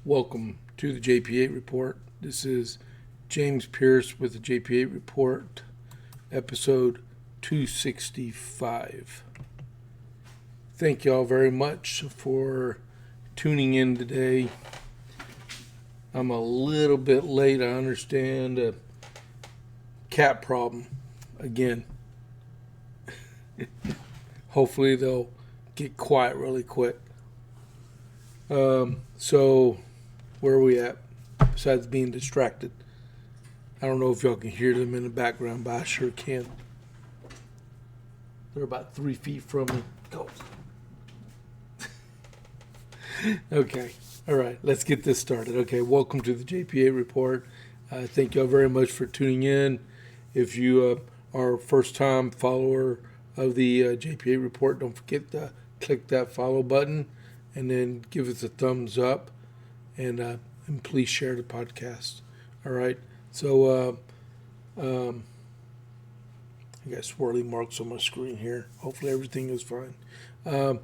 Welcome to the JP8 Report. This is James Pierce with the JP8 Report, episode 265. Thank you all very much for tuning in today. I'm a little bit late, I understand. A cat problem again. Hopefully they'll get quiet really quick. So where are we at besides being distracted? I don't know if y'all can hear them in the background, but I sure can. They're about 3 feet from me. Go. Okay. All right. Let's get this started. Okay. Welcome to the JP8 Report. Thank y'all very much for tuning in. If you are a first-time follower of the JP8 Report, don't forget to click that follow button and then give us a thumbs up. And please share the podcast. All right. So I got swirly marks on my screen here. Hopefully everything is fine. And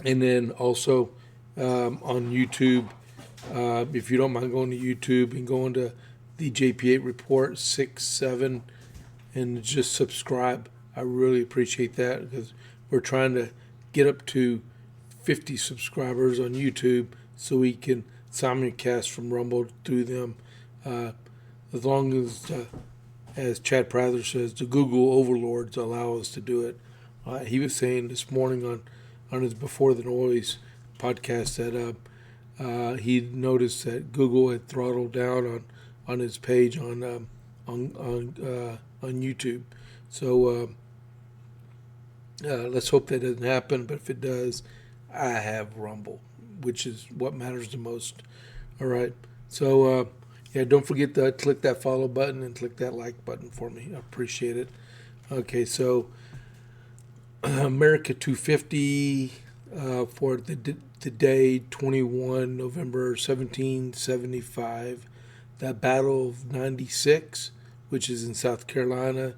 then also on YouTube, if you don't mind going to YouTube and going to the JP8 Report 67 and just subscribe. I really appreciate that because we're trying to get up to 50 subscribers on YouTube so we can simulcast from Rumble through them. As long as Chad Prather says, the Google overlords allow us to do it. He was saying this morning on his Before the Noise podcast that he noticed that Google had throttled down on his page on YouTube. So let's hope that doesn't happen. But if it does, I have Rumble, which is what matters the most. All right. So, don't forget to click that follow button and click that like button for me. I appreciate it. Okay, so America 250 for the day 21 November 1775. The Battle of 96, which is in South Carolina,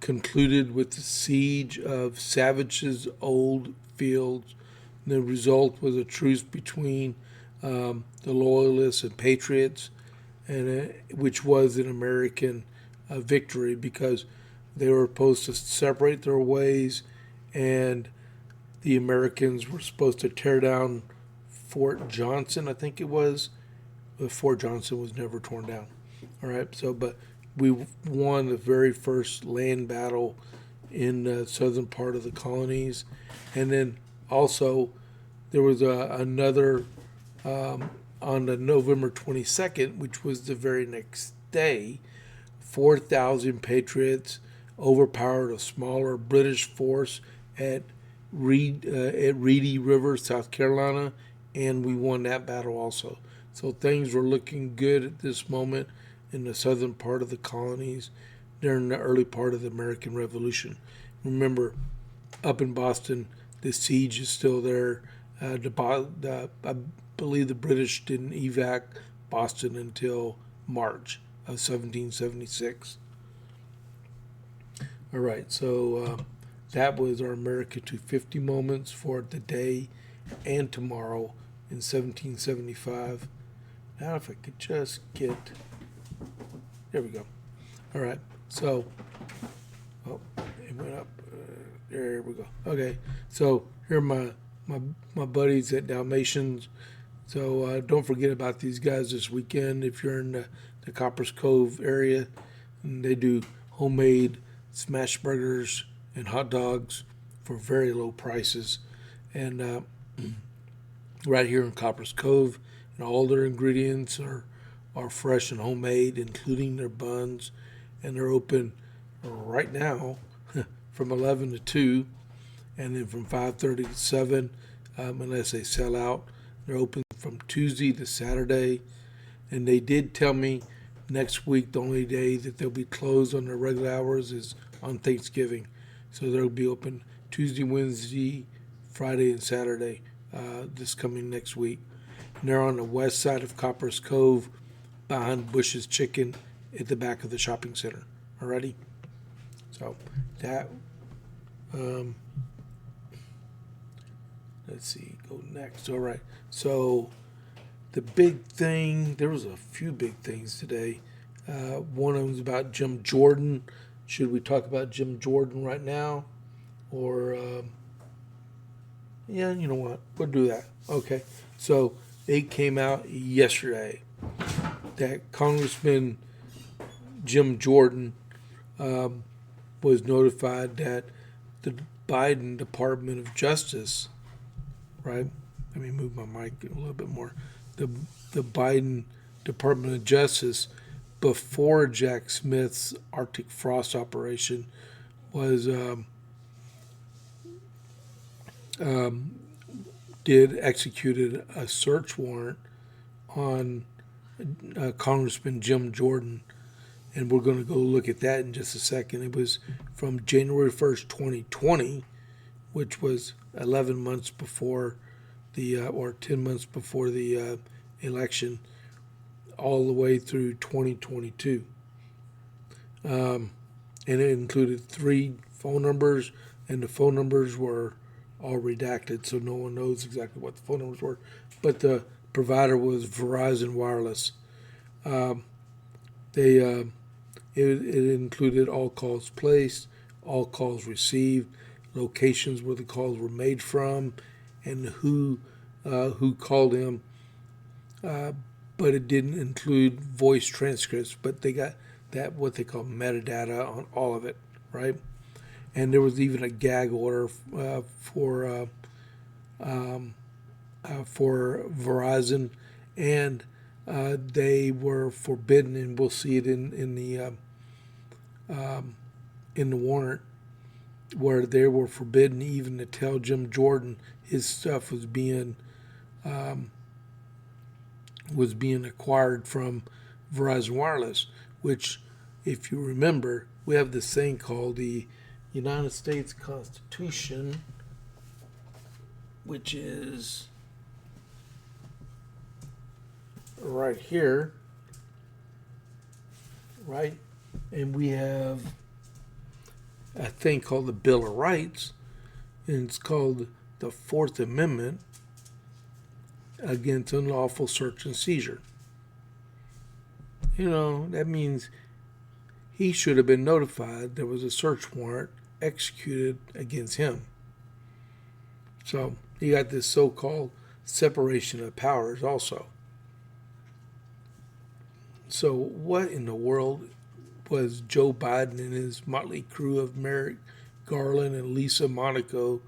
concluded with the siege of Savage's old fields. The result was a truce between the Loyalists and Patriots, and which was an American victory because they were supposed to separate their ways, and the Americans were supposed to tear down Fort Johnson, I think it was. But Fort Johnson was never torn down. All right, but we won the very first land battle in the southern part of the colonies. And then also there was another on the November 22nd, which was the very next day. 4,000 Patriots overpowered a smaller British force at Reedy River, South Carolina, and we won that battle also. So things were looking good at this moment in the southern part of the colonies during the early part of the American Revolution. Remember, up in Boston, the siege is still there. I believe the British didn't evac Boston until March of 1776. All right, so that was our America 250 moments for the day and tomorrow in 1775. Now if I could just get... There we go. All right, so... Oh, it went up. There we go. Okay, so here are my buddies at Dalmatians. So don't forget about these guys this weekend if you're in the Coppers Cove area. And they do homemade smash burgers and hot dogs for very low prices. And right here in Coppers Cove, and all their ingredients are fresh and homemade, including their buns. And they're open right now from 11 to 2, and then from 5:30 to 7, unless they sell out. They're open from Tuesday to Saturday, and they did tell me next week the only day that they'll be closed on their regular hours is on Thanksgiving. So they'll be open Tuesday, Wednesday, Friday, and Saturday this coming next week. And they're on the west side of Coppers Cove behind Bush's Chicken at the back of the shopping center. Alrighty? So that let's see, go next. All right. So the big thing, there was a few big things today. One of them was about Jim Jordon. Should we talk about Jim Jordon right now? Or, yeah, you know what? We'll do that. Okay. So it came out yesterday that Congressman Jim Jordon was notified that the Biden Department of Justice, right? Let me move my mic a little bit more. The Biden Department of Justice, before Jack Smith's Arctic Frost operation, was executed a search warrant on Congressman Jim Jordon, and we're going to go look at that in just a second. It was from January 1st, 2020, which was 11 months before or 10 months before the election, all the way through 2022. And it included 3 phone numbers, and the phone numbers were all redacted, so no one knows exactly what the phone numbers were. But the provider was Verizon Wireless. It included all calls placed, all calls received, locations where the calls were made from, and who called him. But it didn't include voice transcripts. But they got that what they call metadata on all of it, right? And there was even a gag order for Verizon, and they were forbidden, and we'll see it in the warrant, where they were forbidden even to tell Jim Jordon his stuff was being acquired from Verizon Wireless, which, if you remember, we have this thing called the United States Constitution, which is right here, right? And we have a thing called the Bill of Rights, and it's called the Fourth Amendment against unlawful search and seizure. You know, that means he should have been notified there was a search warrant executed against him. So he got this so-called separation of powers also. So what in the world was Joe Biden and his motley crew of Merrick Garland and Lisa Monaco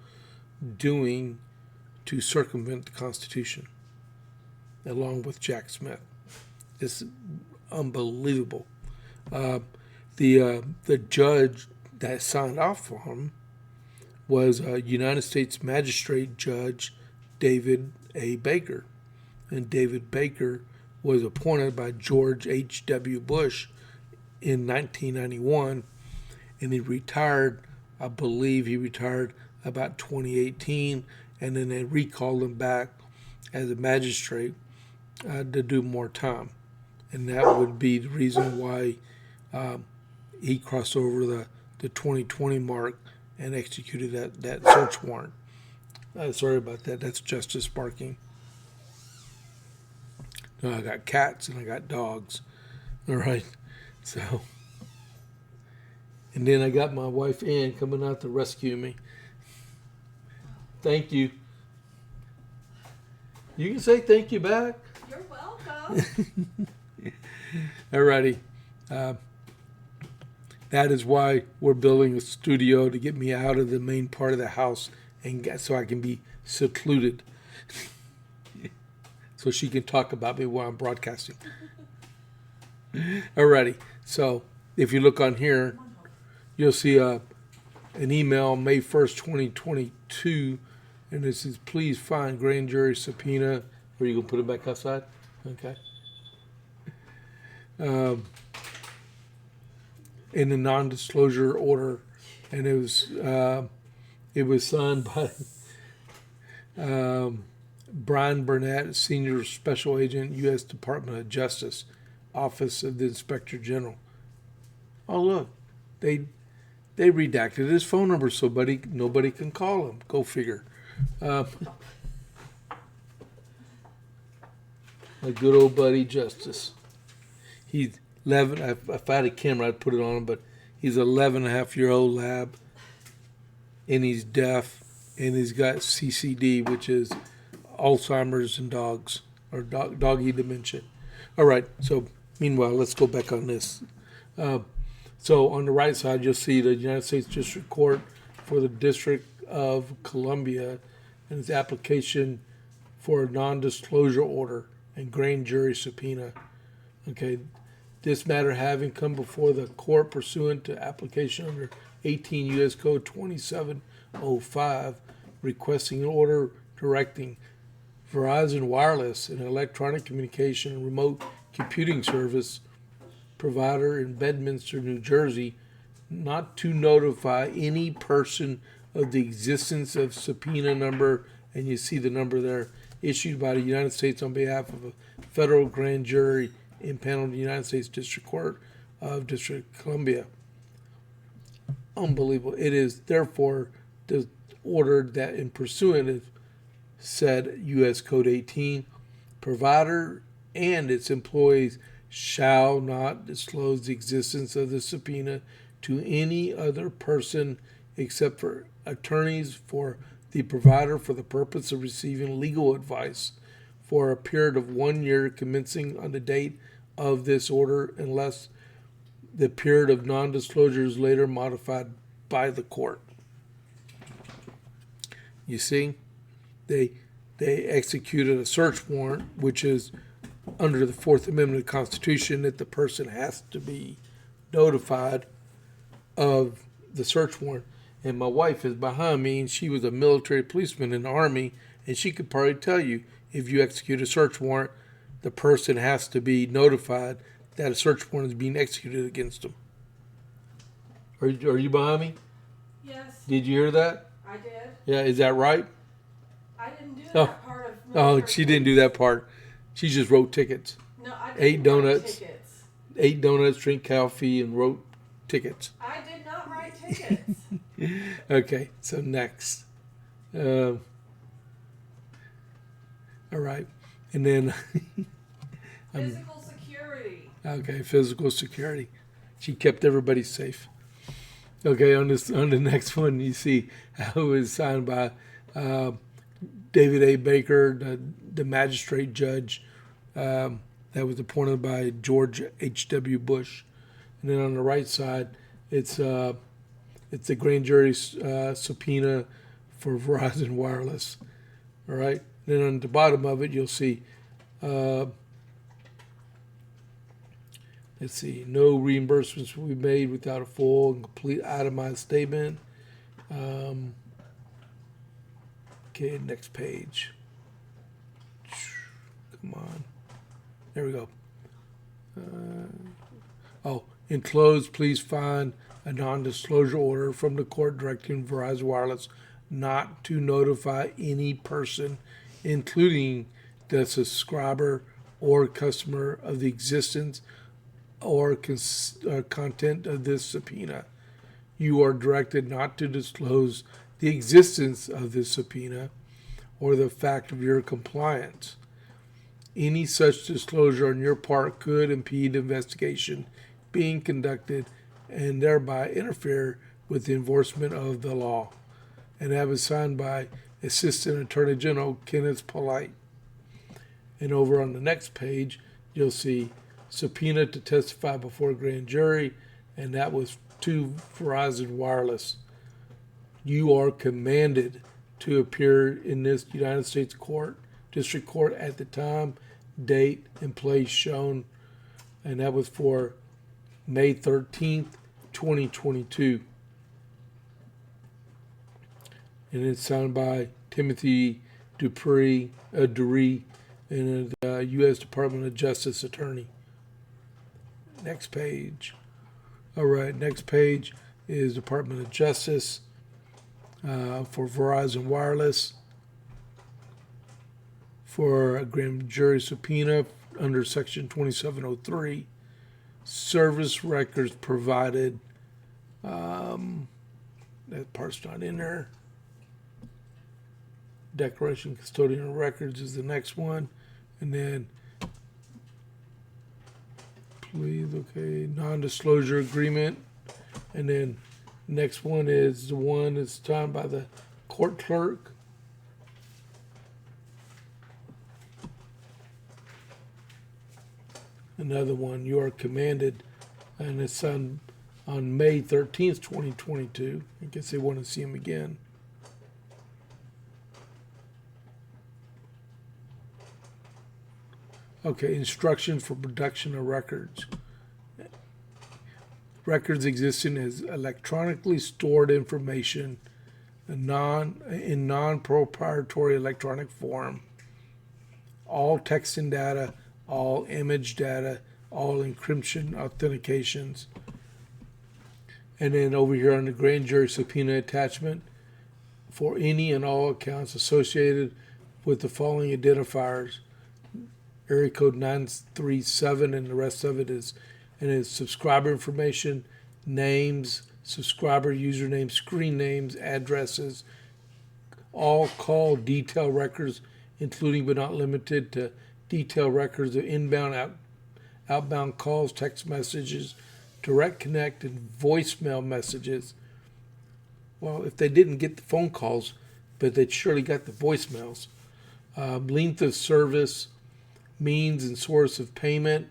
doing to circumvent the Constitution, along with Jack Smith? It's unbelievable. The judge that signed off for him was United States Magistrate Judge David A. Baker. And David Baker was appointed by George H.W. Bush in 1991, and he retired, I believe he retired about 2018, and then they recalled him back as a magistrate to do more time. And that would be the reason why he crossed over the 2020 mark and executed that search warrant. Sorry about that. That's justice barking. No, I got cats and I got dogs. All right. So, and then I got my wife Ann coming out to rescue me. Thank you. You can say thank you back. You're welcome. Alrighty. That is why we're building a studio, to get me out of the main part of the house and so I can be secluded. So she can talk about me while I'm broadcasting. Alrighty. So if you look on here, you'll see an email, May 1st, 2022, and it says, please find grand jury subpoena. Are you going to put it back outside? Okay. In the non-disclosure order, and it was signed by Brian Burnett, Senior Special Agent, U.S. Department of Justice, Office of the Inspector General. Oh, look, they redacted his phone number so nobody can call him. Go figure. My good old buddy Justice. He's 11. If I had a camera, I'd put it on him, but he's 11.5-year-old lab, and he's deaf, and he's got CCD, which is Alzheimer's in dogs, or doggy dementia. All right, so meanwhile, let's go back on this. So on the right side, you'll see the United States District Court for the District of Columbia and its application for a non-disclosure order and grand jury subpoena. Okay, this matter having come before the court pursuant to application under 18 U.S. Code 2705, requesting an order directing Verizon Wireless, an electronic communication and remote computing service provider in Bedminster, New Jersey, not to notify any person of the existence of subpoena number, and you see the number there, issued by the United States on behalf of a federal grand jury impaneled in the United States District Court of District of Columbia. Unbelievable. It is therefore ordered that in pursuant of said U.S. Code 18, provider and its employees shall not disclose the existence of the subpoena to any other person except for attorneys for the provider for the purpose of receiving legal advice for a period of 1 year commencing on the date of this order, unless the period of non-disclosure is later modified by the court. You see, they executed a search warrant, which is under the Fourth Amendment of the Constitution, that the person has to be notified of the search warrant. And my wife is behind me, and she was a military policeman in the Army, and she could probably tell you, if you execute a search warrant, the person has to be notified that a search warrant is being executed against them. Are you behind me? Yes, Did you hear that? I did. Yeah, is that right? I didn't do that part of Oh, military she didn't do that part. She just wrote tickets. No, I didn't 8 write donuts. tickets. 8 donuts, drink coffee, and wrote tickets. I did not write tickets. Okay, so next. All right. And then, Physical security. okay, physical security. She kept everybody safe. Okay, on the next one, you see how it was signed by David A. Baker, the magistrate judge that was appointed by George H.W. Bush. And then on the right side, it's the grand jury subpoena for Verizon Wireless. All right. And then on the bottom of it, you'll see, let's see, no reimbursements will be made without a full and complete itemized statement. Okay, next page. Come on. There we go. Enclosed, please find a non-disclosure order from the court directing Verizon Wireless not to notify any person, including the subscriber or customer, of the existence or content of this subpoena. You are directed not to disclose the existence of this subpoena or the fact of your compliance. Any such disclosure on your part could impede investigation being conducted and thereby interfere with the enforcement of the law. And that was signed by Assistant Attorney General Kenneth Polite. And over on the next page, you'll see subpoena to testify before a grand jury, and that was to Verizon Wireless. You are commanded to appear in this United States court, district court, at the time, date, and place shown, and that was for May 13th, 2022. And it's signed by Timothy Dupree, and the U.S. Department of Justice attorney. Next page. All right, next page is Department of Justice for Verizon Wireless for a grand jury subpoena under Section 2703. Service records provided. That part's not in there. Declaration Custodian of Records is the next one. And then, please, okay, non-disclosure agreement. And then next one is the one that's signed by the court clerk. Another one, you are commanded, and it's on May 13th, 2022. I guess they want to see him again. Okay, instructions for production of records. Records existing as electronically stored information in non-proprietary electronic form. All text and data, all image data, all encryption authentications. And then over here on the grand jury subpoena attachment, for any and all accounts associated with the following identifiers, area code 937, and the rest of it is subscriber information, names, subscriber username, screen names, addresses, all call detail records, including but not limited to detail records of inbound, outbound calls, text messages, direct connect, and voicemail messages. Well, if they didn't get the phone calls, but they surely got the voicemails. Length of service, means and source of payment,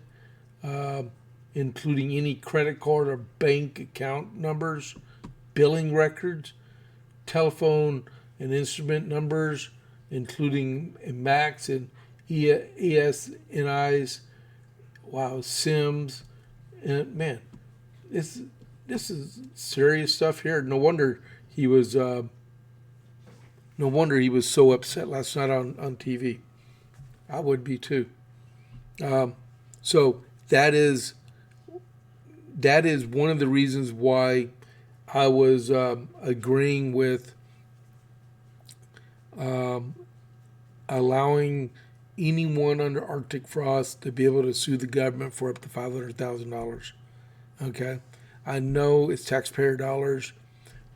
including any credit card or bank account numbers, billing records, telephone and instrument numbers, including MACs and ESNIs, SIMs. And man, this is serious stuff here. No wonder he was so upset last night on TV. I would be too. So that is one of the reasons why I was agreeing with allowing anyone under Arctic Frost to be able to sue the government for up to $500,000. Okay, I know it's taxpayer dollars,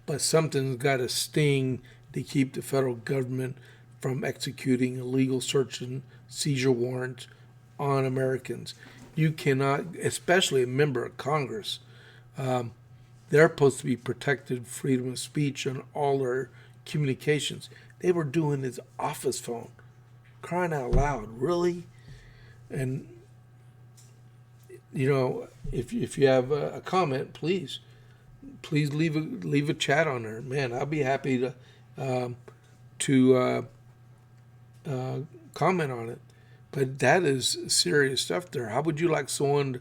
but something's got to sting to keep the federal government from executing illegal search and seizure warrants on Americans. You cannot, especially a member of Congress, they're supposed to be protected freedom of speech on all their communications. They were doing his office phone. Crying out loud, really? And, if you have a comment, please leave a chat on there. Man, I'll be happy to comment on it. But that is serious stuff there. How would you like someone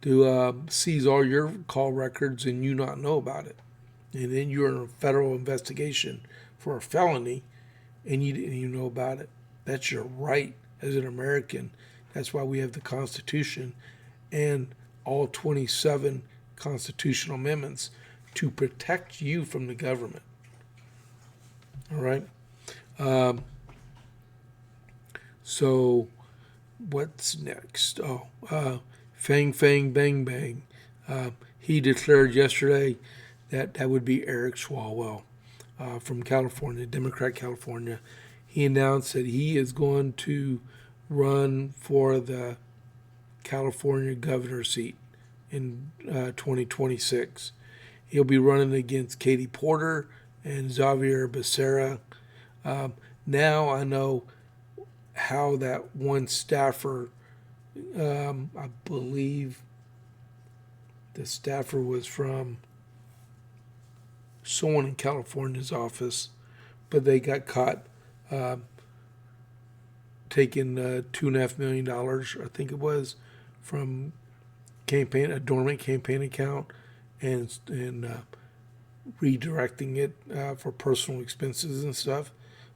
to seize all your call records and you not know about it? And then you're in a federal investigation for a felony and you didn't even know about it. That's your right as an American. That's why we have the Constitution and all 27 constitutional amendments to protect you from the government. All right? So what's next? Fang Fang Bang Bang. He declared yesterday that would be Eric Swalwell from California, Democrat California. He announced that he is going to run for the California governor seat in 2026. He'll be running against Katie Porter and Xavier Becerra. Now I know how that one staffer, I believe the staffer was from someone in California's office, but they got caught taking $2.5 million, I think it was, from a dormant campaign account, and redirecting it for personal expenses and stuff.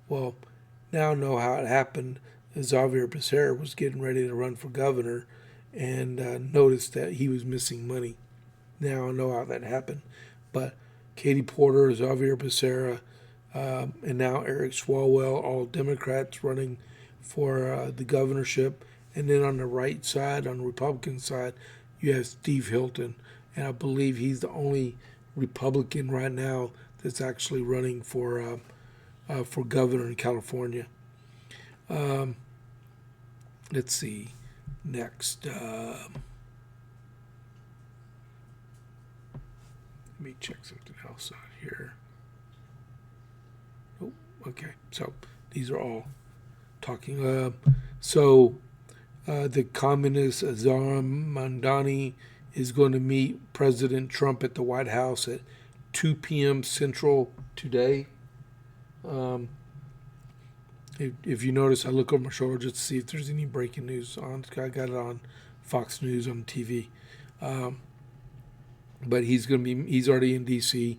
Well, now I know how it happened. Xavier Becerra was getting ready to run for governor and noticed that he was missing money. Now I know how that happened. But Katie Porter, Xavier Becerra, and now Eric Swalwell, all Democrats running for the governorship. And then on the right side, on the Republican side, you have Steve Hilton. And I believe he's the only Republican right now that's actually running for for governor in California. Let's see. Next. Let me check something else out here. Oh, okay. So these are all talking. The communist Azar Mamdani is going to meet President Trump at the White House at 2 p.m. Central today. If you notice, I look over my shoulder just to see if there's any breaking news on. I got it on Fox News on TV. But he's already in D.C.,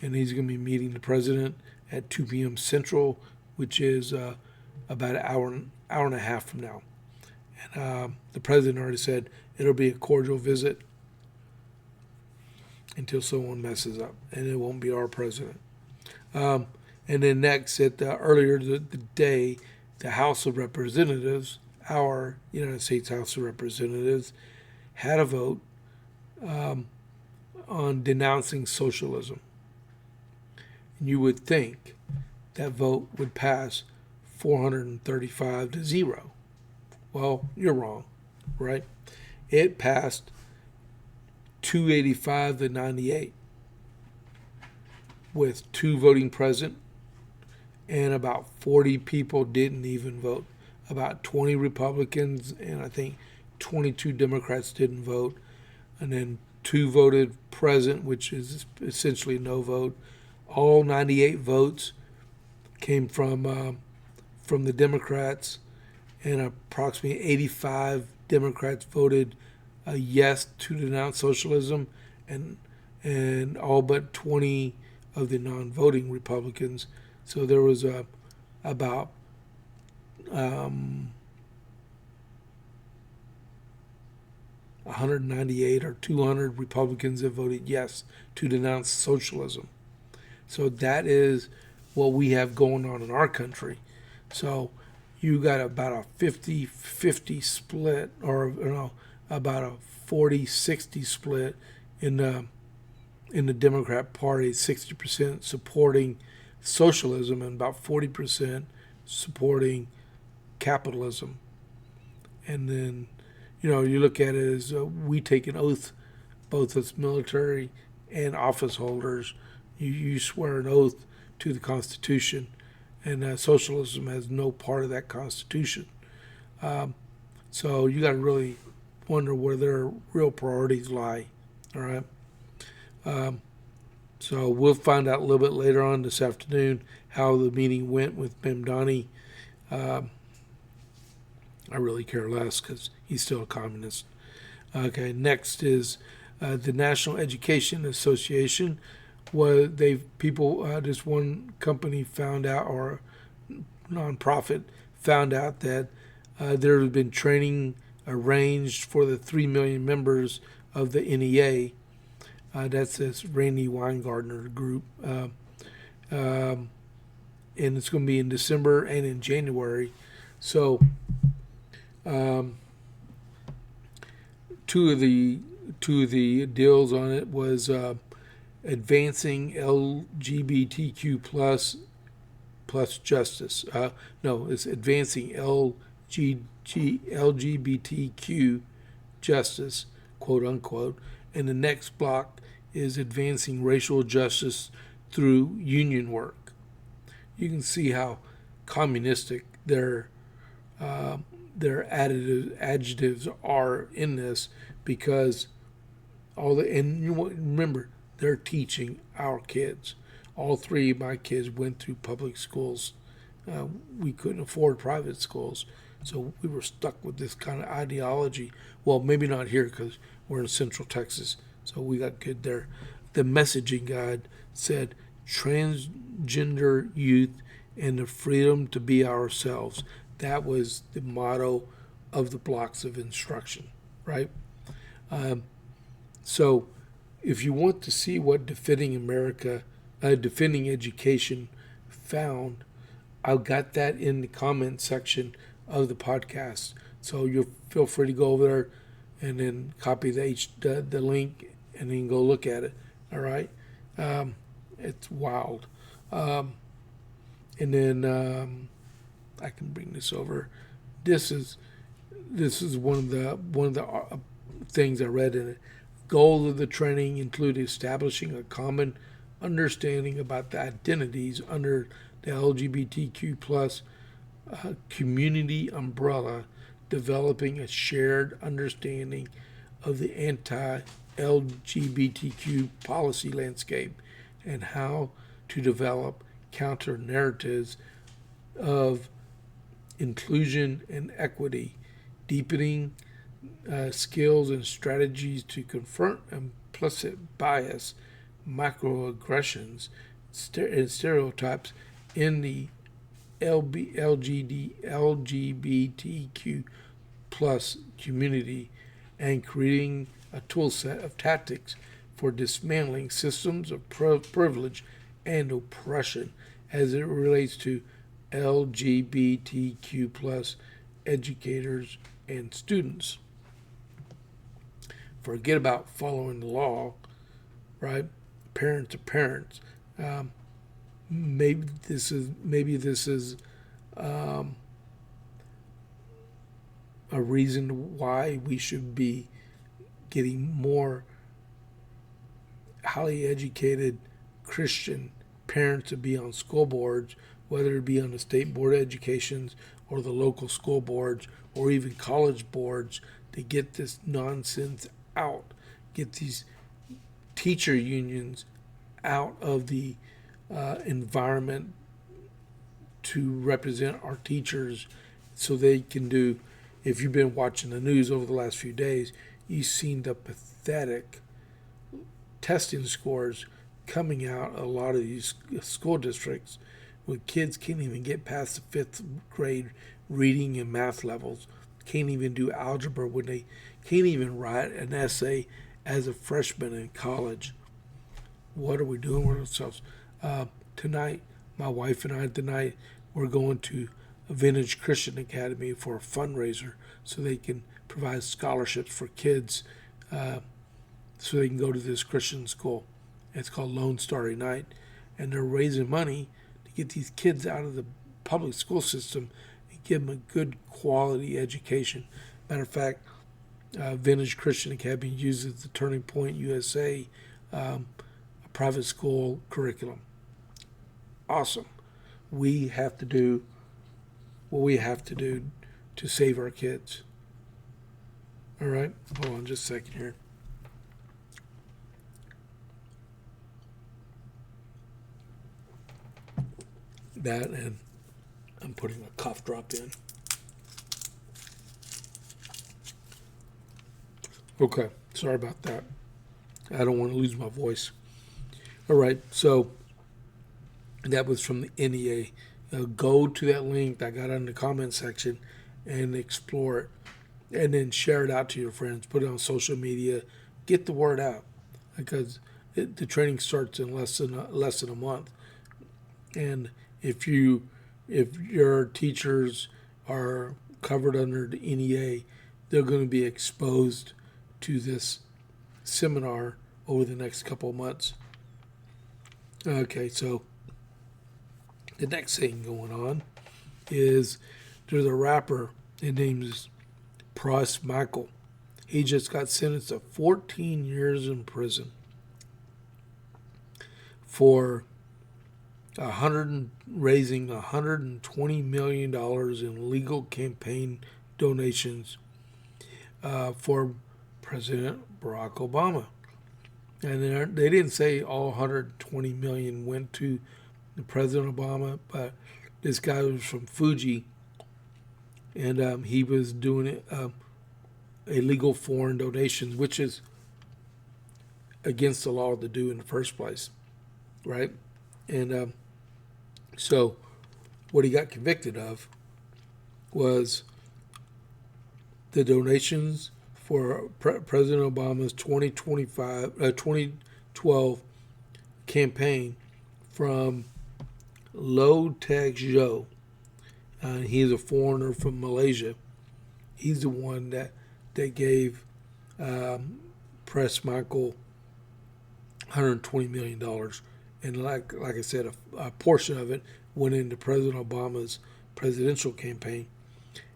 and he's going to be meeting the president at 2 p.m. Central, which is about an hour and a half from now. And the president already said it'll be a cordial visit until someone messes up, and it won't be our president. And then next, earlier the day, the House of Representatives, our United States House of Representatives, had a vote on denouncing socialism. And you would think that vote would pass 435 to 0. Well, you're wrong, right? It passed 285 to 98 with 2 voting present, and about 40 people didn't even vote. About 20 Republicans and I think 22 Democrats didn't vote, and then 2 voted present, which is essentially no vote. All 98 votes came from the Democrats, and approximately 85 Democrats voted yes to denounce socialism, and all but 20 of the non-voting Republicans. So there was about 198 or 200 Republicans that voted yes to denounce socialism. So that is what we have going on in our country. So you got about a 50-50 split, or about a 40-60 split in the Democrat Party, 60% supporting socialism and about 40% supporting capitalism. And then, you look at it as we take an oath, both as military and office holders. You swear an oath to the Constitution, and socialism has no part of that Constitution. So you got to really wonder where their real priorities lie. All right. So we'll find out a little bit later on this afternoon how the meeting went with Mamdani. I really care less because he's still a communist. Okay, next is the National Education Association. This one company found out, or nonprofit found out, that there had been training arranged for the 3 million members of the NEA. That's this Randy Weingartner group. And it's going to be in December and in January. So two of the deals on it was advancing LGBTQ plus justice. It's advancing LGBTQ justice, quote unquote. And the next block is advancing racial justice through union work. You can see how communistic their adjectives are in this, because remember, they're teaching our kids. All 3 of my kids went through public schools. We couldn't afford private schools, so we were stuck with this kind of ideology. Well, maybe not here because we're in Central Texas, so we got good there. The messaging guide said transgender youth and the freedom to be ourselves. That was the motto of the blocks of instruction, right? So if you want to see what Defending Education found, I've got that in the comment section of the podcast. So you'll feel free to go over there and then copy the link and then go look at it. All right. It's wild. And then I can bring this over. This is one of the things I read in it. Goals of the training include establishing a common understanding about the identities under the LGBTQ plus community umbrella, developing a shared understanding of the anti-LGBTQ policy landscape, and how to develop counter narratives of inclusion and equity, deepening skills and strategies to confront implicit bias, microaggressions, and stereotypes in the LGBTQ plus community, and creating a tool set of tactics for dismantling systems of privilege and oppression as it relates to LGBTQ plus educators and students. Forget about following the law, right? Parent to parents. Maybe this is a reason why we should be getting more highly educated Christian parents to be on school boards, whether it be on the state board of education or the local school boards or even college boards, to get this nonsense out, get these teacher unions out of the environment to represent our teachers, so they can do. If you've been watching the news over the last few days, you've seen the pathetic testing scores coming out of a lot of these school districts, where kids can't even get past the fifth grade reading and math levels, can't even do algebra, when they can't even write an essay as a freshman in college. What are we doing with ourselves? Tonight, my wife and I, we're going to a Vintage Christian Academy for a fundraiser so they can provide scholarships for kids so they can go to this Christian school. It's called Lone Starry Night, and they're raising money to get these kids out of the public school system and give them a good quality education. Matter of fact, Vintage Christian Academy uses the Turning Point USA, a private school curriculum. Awesome. We have to do what we have to do to save our kids. All right, hold on just a second here. That, and I'm putting a cough drop in. Okay, sorry about that. I don't want to lose my voice. All right, so that was from the NEA. Go to that link I got in the comment section and explore it, and then share it out to your friends. Put it on social media. Get the word out, because the training starts in less than a month. And if your teachers are covered under the NEA, they're going to be exposed to this seminar over the next couple of months. Okay, so the next thing going on is there's a rapper. His name is Pras Michel. He just got sentenced to 14 years in prison for raising $120 million in legal campaign donations for President Barack Obama. And they didn't say all 120 million went to President Obama, but this guy was from Fuji, and he was doing illegal foreign donations, which is against the law to do in the first place, right? And so what he got convicted of was the donations for President Obama's 2012 campaign from Low Tech Joe. He's a foreigner from Malaysia. He's the one that gave Pras Michel $120 million. And like I said, a portion of it went into President Obama's presidential campaign.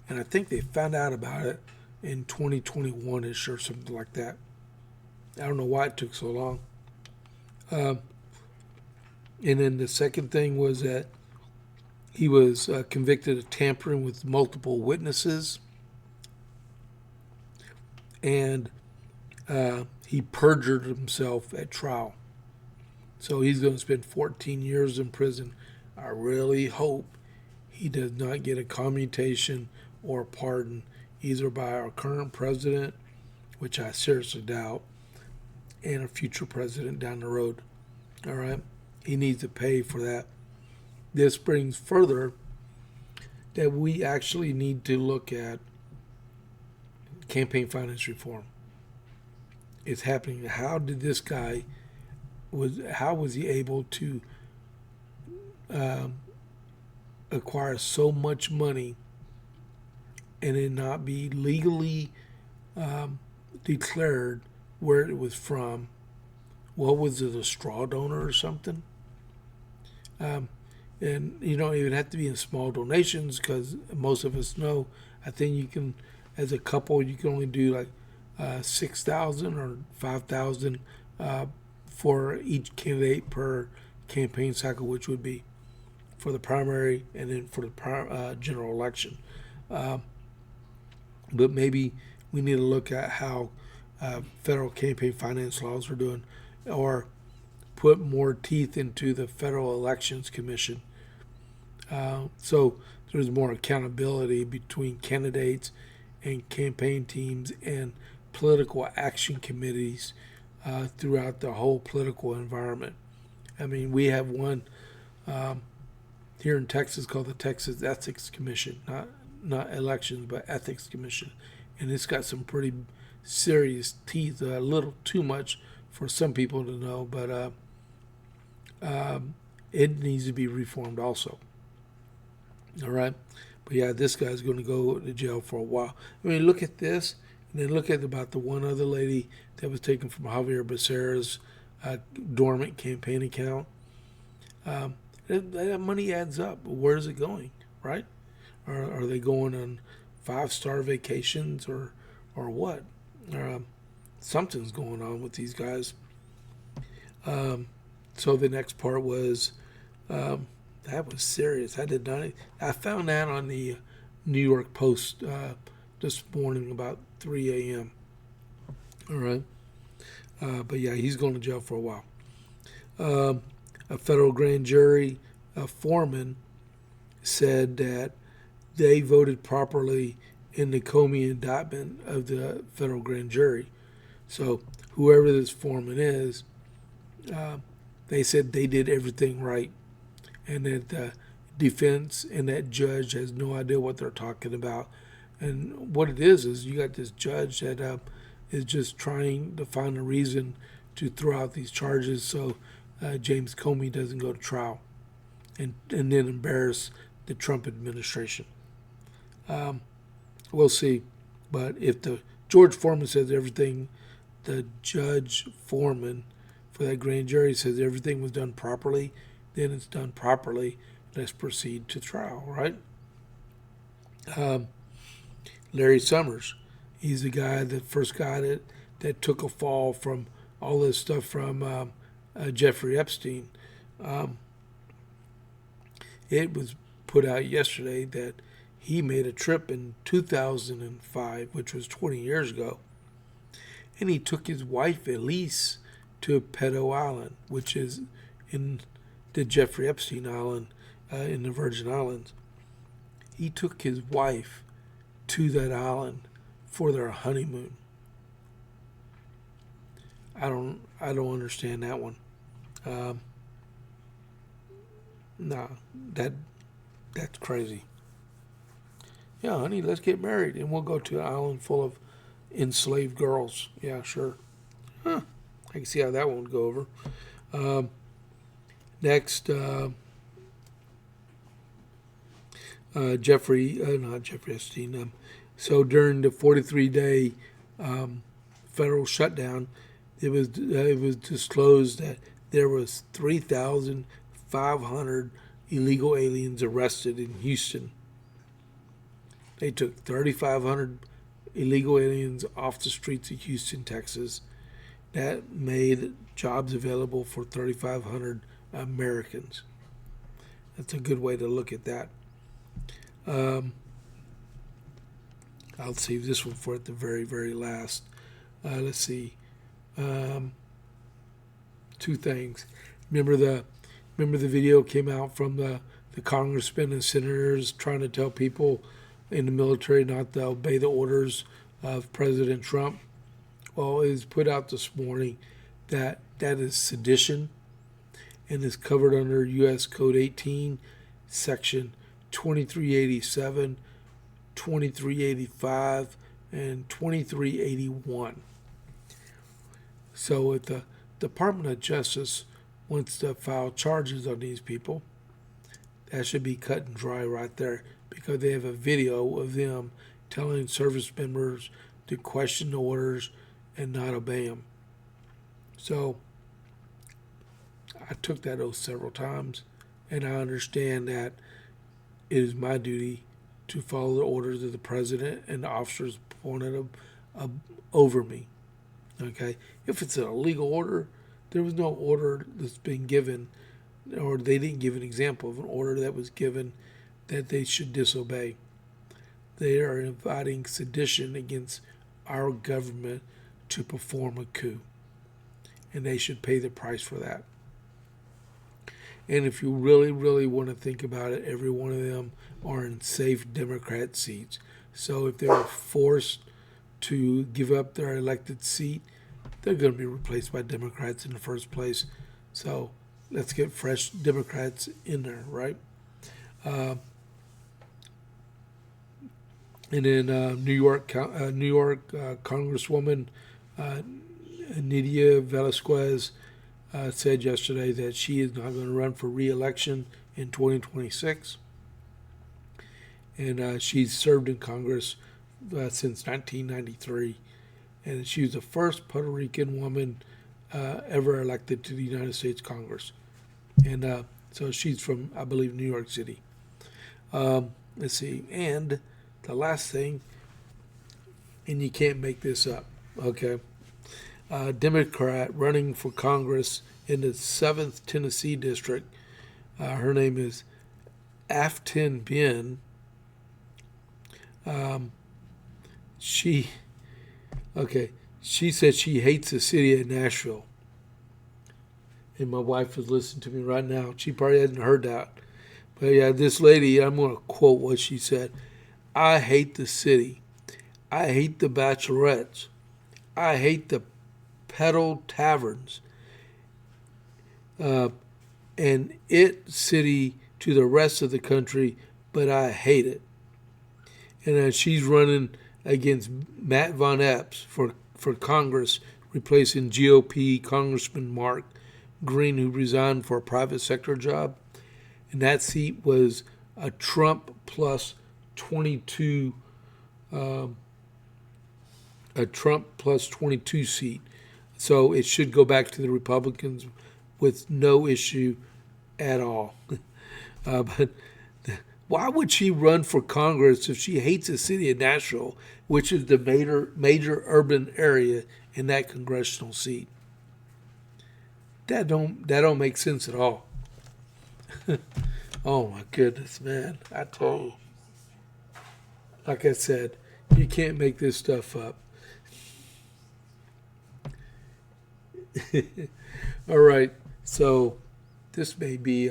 And I think they found out about it in 2021-ish or something like that. I don't know why it took so long. And then the second thing was that he was convicted of tampering with multiple witnesses. And he perjured himself at trial. So he's going to spend 14 years in prison. I really hope he does not get a commutation or a pardon, either by our current president, which I seriously doubt, and a future president down the road. All right? He needs to pay for that. This brings further that we actually need to look at campaign finance reform. It's happening. How did this guy how was he able to acquire so much money and it not be legally declared where it was from? What was it, a straw donor or something? And you don't even have to be in small donations, because most of us know, I think you can, as a couple, you can only do like 6,000 or 5,000 for each candidate per campaign cycle, which would be for the primary and then for the general election. But maybe we need to look at how federal campaign finance laws are doing, or put more teeth into the Federal Elections Commission. So there's more accountability between candidates and campaign teams and political action committees throughout the whole political environment. I mean, we have one here in Texas called the Texas Ethics Commission, not elections, but Ethics Commission. And it's got some pretty serious teeth, a little too much for some people to know, but it needs to be reformed also. All right? But yeah, this guy's going to go to jail for a while. I mean, look at this, and then look at about the one other lady that was taken from Javier Becerra's dormant campaign account. That money adds up. Where is it going, right? Are they going on 5-star vacations or what? Something's going on with these guys. So the next part was, that was serious. I found that on the New York Post this morning about 3 a.m. All right. But yeah, he's going to jail for a while. A federal grand jury foreman said that they voted properly in the Comey indictment of the federal grand jury. So whoever this foreman is, they said they did everything right, and that the defense and that judge has no idea what they're talking about. And what it is you got this judge that is just trying to find a reason to throw out these charges so James Comey doesn't go to trial and then embarrass the Trump administration. We'll see. But if the George Foreman says everything, the judge foreman for that grand jury says everything was done properly, then it's done properly. Let's proceed to trial, right? Larry Summers, he's the first guy that took a fall from all this stuff from Jeffrey Epstein. It was put out yesterday that he made a trip in 2005, which was 20 years ago, and he took his wife Elise to Pedo Island, which is in the Jeffrey Epstein Island in the Virgin Islands. He took his wife to that island for their honeymoon. I don't understand that one. That's crazy. Yeah, honey, let's get married and we'll go to an island full of enslaved girls. Yeah, sure. Huh. I can see how that one would go over. Next, not Jeffrey Epstein. So during the 43-day federal shutdown, it was disclosed that there was 3,500 illegal aliens arrested in Houston. They took 3,500 illegal aliens off the streets of Houston, Texas. That made jobs available for 3,500 Americans. That's a good way to look at that. I'll save this one for at the very, very last. Let's see. Two things. Remember the video came out from the congressmen and senators trying to tell people in the military not to obey the orders of President Trump? Well, it was put out this morning that that is sedition and is covered under U.S. Code 18, Section 2387, 2385, and 2381. So if the Department of Justice wants to file charges on these people, that should be cut and dry right there, because they have a video of them telling service members to question the orders and not obey them. So I took that oath several times, and I understand that it is my duty to follow the orders of the president and the officers appointed over me. Okay? If it's an illegal order, there was no order that's been given, or they didn't give an example of an order that was given that they should disobey. They are inviting sedition against our government to perform a coup, and they should pay the price for that. And if you really, really want to think about it, every one of them are in safe Democrat seats. So if they're forced to give up their elected seat, they're going to be replaced by Democrats in the first place. So let's get fresh Democrats in there, right? And then New York Congresswoman Nydia Velasquez said yesterday that she is not going to run for re-election in 2026. And she's served in Congress since 1993. And she was the first Puerto Rican woman ever elected to the United States Congress. And so she's from, I believe, New York City. Let's see. And the last thing, and you can't make this up, okay? Democrat running for Congress in the 7th Tennessee District. Her name is Aftin Behn. She said she hates the city of Nashville. And my wife is listening to me right now. She probably hasn't heard that. But yeah, this lady, I'm going to quote what she said. I hate the city. I hate the bachelorettes. I hate the pedal taverns. And city to the rest of the country, but I hate it. And she's running against Matt Von Epps for Congress, replacing GOP Congressman Mark Green, who resigned for a private sector job. And that seat was a Trump plus 22 seat. So it should go back to the Republicans with no issue at all. But why would she run for Congress if she hates the city of Nashville, which is the major urban area in that congressional seat? That don't make sense at all. Oh my goodness, man! I tell you, like I said, you can't make this stuff up. All right, so this may be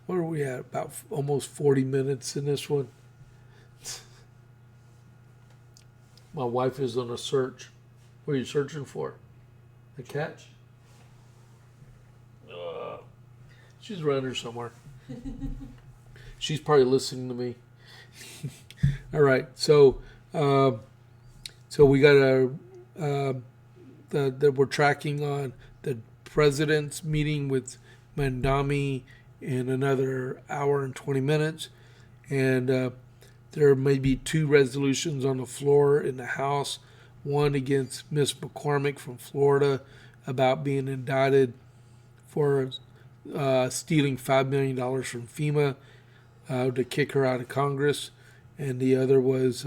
what are we at? About almost 40 minutes in this one. My wife is on a search. What are you searching for? A catch? She's around here somewhere. She's probably listening to me. All right, so we got that we're tracking on the president's meeting with Mamdani in another hour and 20 minutes, and there may be 2 resolutions on the floor in the House. One against Miss McCormick from Florida about being indicted for stealing $5 million from FEMA to kick her out of Congress. And the other was,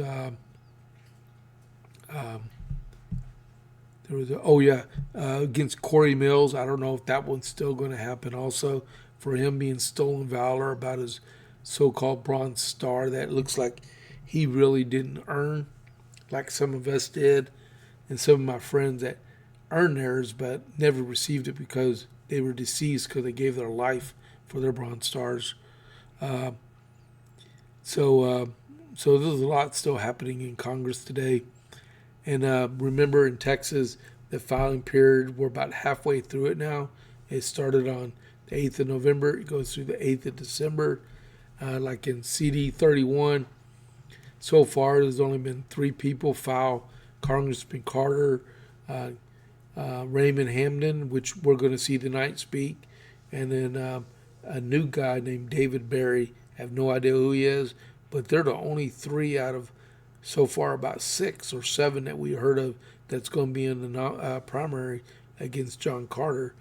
against Corey Mills. I don't know if that one's still going to happen also, for him being stolen valor about his so-called Bronze Star that looks like he really didn't earn, like some of us did, and some of my friends that earned theirs but never received it because they were deceased because they gave their life for their Bronze Stars. So there's a lot still happening in Congress today. And remember, in Texas, the filing period, we're about halfway through it now. It started on the 8th of November. It goes through the 8th of December. Like in CD 31, so far there's only been 3 people file: Congressman Carter, Raymond Hamden, which we're going to see tonight speak, and then a new guy named David Berry. I have no idea who he is, but they're the only 3 out of so far about 6 or 7 that we heard of that's going to be in the primary against John Carter.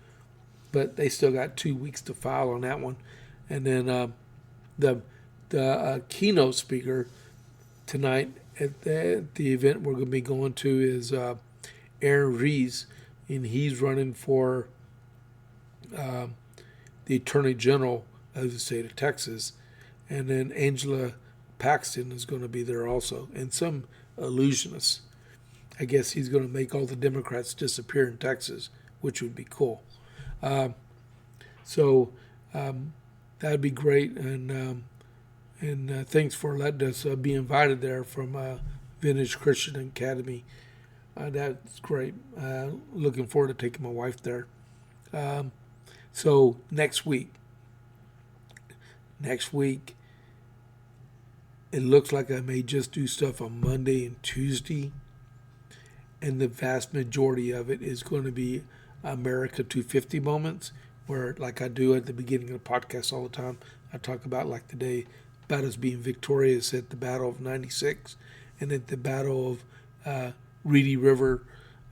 But they still got 2 weeks to file on that one. And then the keynote speaker tonight at the event we're going to be going to is Aaron Rees, and he's running for the Attorney General of the state of Texas. And then Angela Paxton is going to be there also, and some illusionist. I guess he's going to make all the Democrats disappear in Texas, which would be cool. So that'd be great, and thanks for letting us be invited there from Vintage Christian Academy. That's great. Looking forward to taking my wife there. So next week, it looks like I may just do stuff on Monday and Tuesday, and the vast majority of it is going to be America 250 moments, where, like I do at the beginning of the podcast all the time, I talk about, like today, about us being victorious at the Battle of 96 and at the Battle of Reedy River.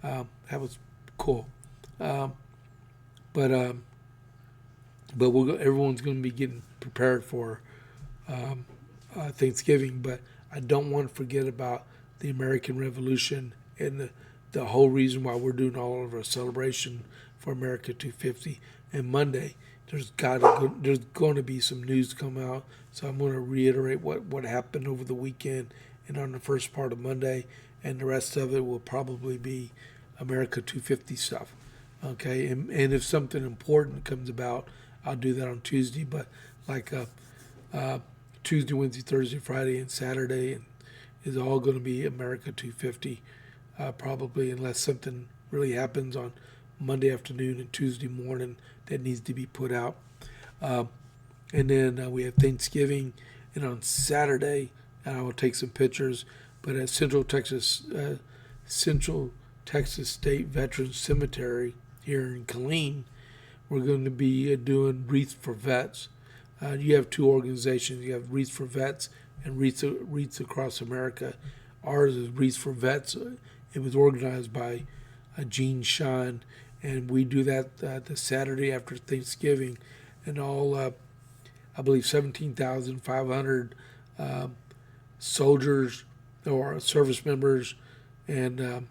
That was cool. But everyone's going to be getting prepared for Thanksgiving, but I don't want to forget about the American Revolution and the whole reason why we're doing all of our celebration for America 250. And Monday, there's going to be some news come out, so I'm going to reiterate what happened over the weekend and on the first part of Monday, and the rest of it will probably be America 250 stuff. Okay, and if something important comes about, I'll do that on Tuesday, but like Tuesday, Wednesday, Thursday, Friday, and Saturday, and is all going to be America 250, probably, unless something really happens on Monday afternoon and Tuesday morning that needs to be put out. And then we have Thanksgiving, and on Saturday, I will take some pictures, but at Central Texas State Veterans Cemetery here in Killeen, we're going to be doing Wreaths for Vets. You have 2 organizations. You have Wreaths for Vets and Wreaths Across America. Ours is Wreaths for Vets. It was organized by Gene Shine, and we do that the Saturday after Thanksgiving, and all, I believe, 17,500 soldiers or service members and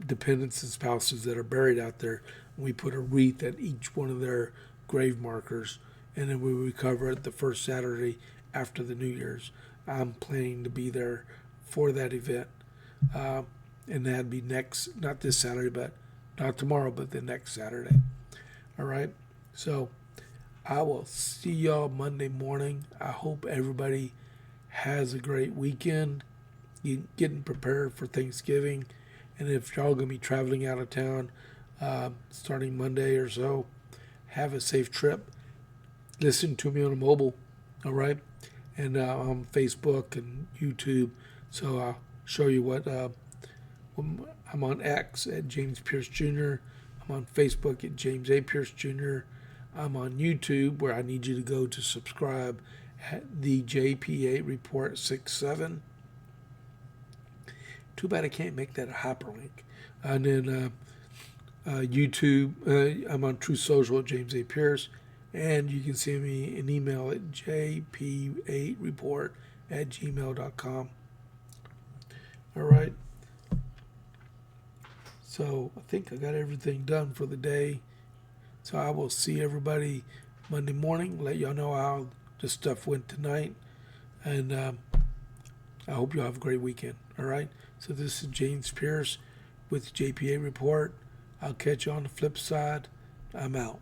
dependents and spouses that are buried out there. We put a wreath at each one of their grave markers, and then we recover it the first Saturday after the New Year's. I'm planning to be there for that event, and that'd be not this Saturday, but not tomorrow, but the next Saturday. All right, so I will see y'all Monday morning. I hope everybody has a great weekend, getting prepared for Thanksgiving, and if y'all gonna be traveling out of town starting Monday or so, have a safe trip. Listen to me on a mobile, all right? And on Facebook and YouTube. So I'll show you what I'm on X at James Pierce Jr. I'm on Facebook at James A. Pierce Jr. I'm on YouTube, where I need you to go to subscribe at the JP8 Report 67. Too bad I can't make that a hyperlink. And then YouTube. I'm on True Social at James A. Pierce. And you can send me an email at jp8report@gmail.com. All right. So I think I got everything done for the day. So I will see everybody Monday morning. Let y'all know how the stuff went tonight. And I hope you all have a great weekend. All right. So this is James Pierce with JP8 Report. I'll catch you on the flip side. I'm out.